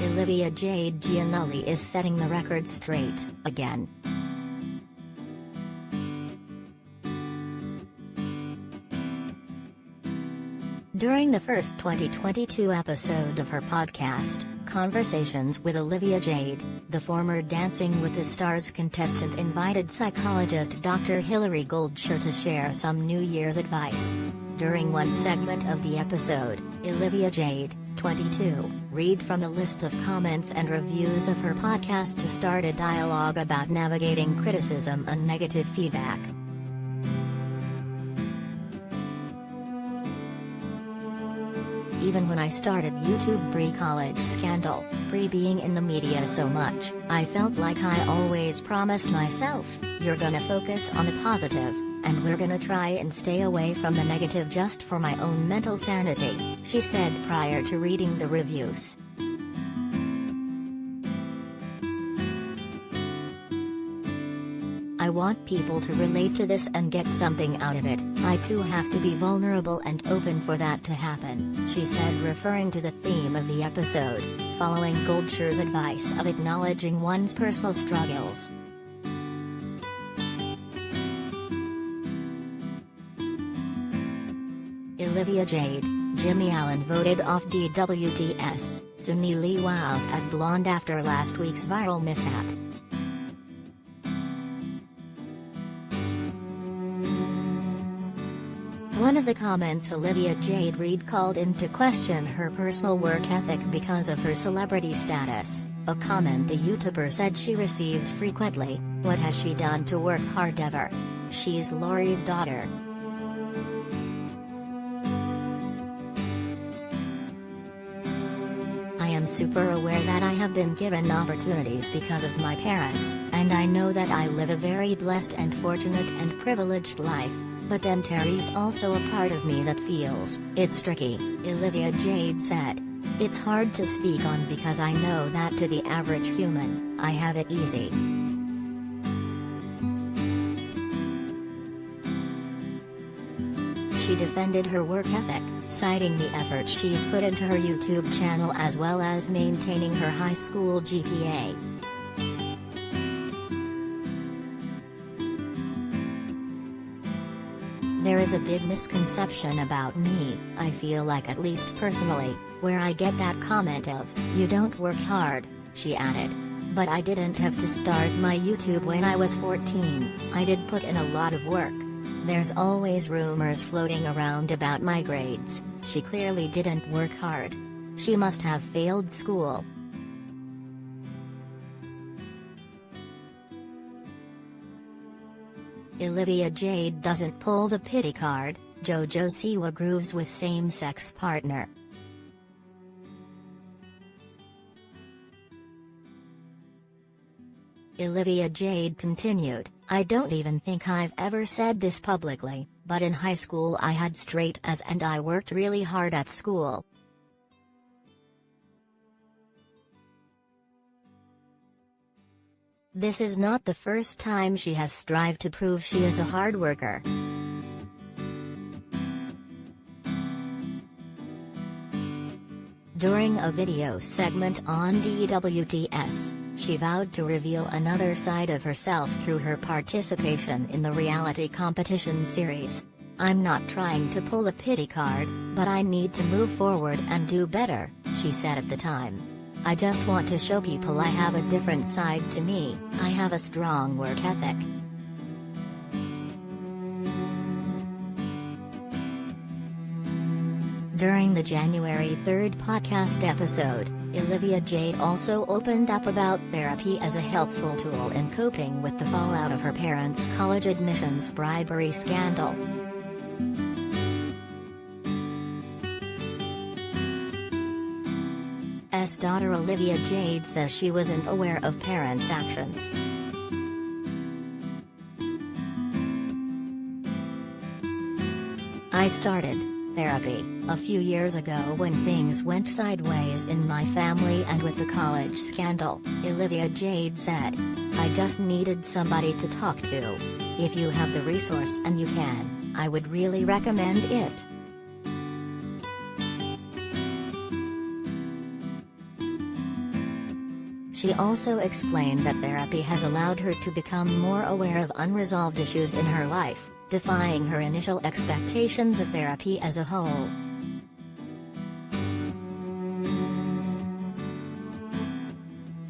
Olivia Jade Giannulli is setting the record straight, again. During the first 2022 episode of her podcast, Conversations with Olivia Jade, the former Dancing with the Stars contestant invited psychologist Dr. Hilary Goldsher to share some New Year's advice. During one segment of the episode, Olivia Jade, 22, read from a list of comments and reviews of her podcast to start a dialogue about navigating criticism and negative feedback. Even when I started YouTube pre-college scandal, pre-being in the media so much, I felt like I always promised myself, you're gonna focus on the positive, and we're gonna try and stay away from the negative just for my own mental sanity, she said prior to reading the reviews. I want people to relate to this and get something out of it. I too have to be vulnerable and open for that to happen, she said, referring to the theme of the episode, following Goldsher's advice of acknowledging one's personal struggles. Olivia Jade, Jimmy Allen voted off DWTS, Sunny Lee wows as blonde after last week's viral mishap. One of the comments Olivia Jade read called into question her personal work ethic because of her celebrity status, a comment the YouTuber said she receives frequently. What has she done to work hard ever? She's Laurie's daughter. I am super aware that I have been given opportunities because of my parents, and I know that I live a very blessed and fortunate and privileged life. But then Terry's also a part of me that feels it's tricky, Olivia Jade said. It's hard to speak on because I know that to the average human, I have it easy. She defended her work ethic, citing the effort she's put into her YouTube channel as well as maintaining her high school GPA. There is a big misconception about me, I feel like, at least personally, where I get that comment of, you don't work hard, she added. But I didn't have to start my YouTube when I was 14, I did put in a lot of work. There's always rumors floating around about my grades, she clearly didn't work hard. She must have failed school. Olivia Jade doesn't pull the pity card, JoJo Siwa grooves with same-sex partner. Olivia Jade continued, I don't even think I've ever said this publicly, but in high school I had straight A's and I worked really hard at school. This is not the first time she has strived to prove she is a hard worker. During a video segment on DWTS, she vowed to reveal another side of herself through her participation in the reality competition series. I'm not trying to pull a pity card, but I need to move forward and do better, she said at the time. I just want to show people I have a different side to me, I have a strong work ethic. During the January 3rd podcast episode, Olivia Jade also opened up about therapy as a helpful tool in coping with the fallout of her parents' college admissions bribery scandal. S. daughter Olivia Jade says she wasn't aware of parents' actions. I started therapy a few years ago when things went sideways in my family and with the college scandal, Olivia Jade said. I just needed somebody to talk to. If you have the resource and you can, I would really recommend it. She also explained that therapy has allowed her to become more aware of unresolved issues in her life, defying her initial expectations of therapy as a whole.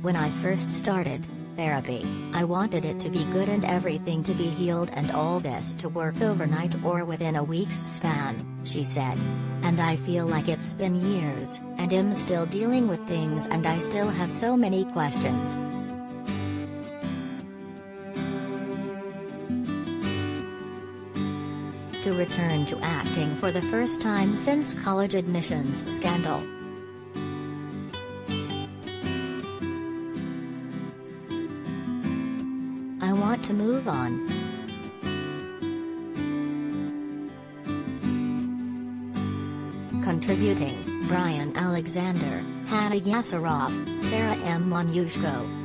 When I first started therapy, I wanted it to be good and everything to be healed and all this to work overnight or within a week's span, she said. And I feel like it's been years, and I'm still dealing with things and I still have so many questions. To return to acting for the first time since college admissions scandal. I want to move on. Contributing: Brian Alexander, Hannah Yassaroff, Sarah M. Monyushko.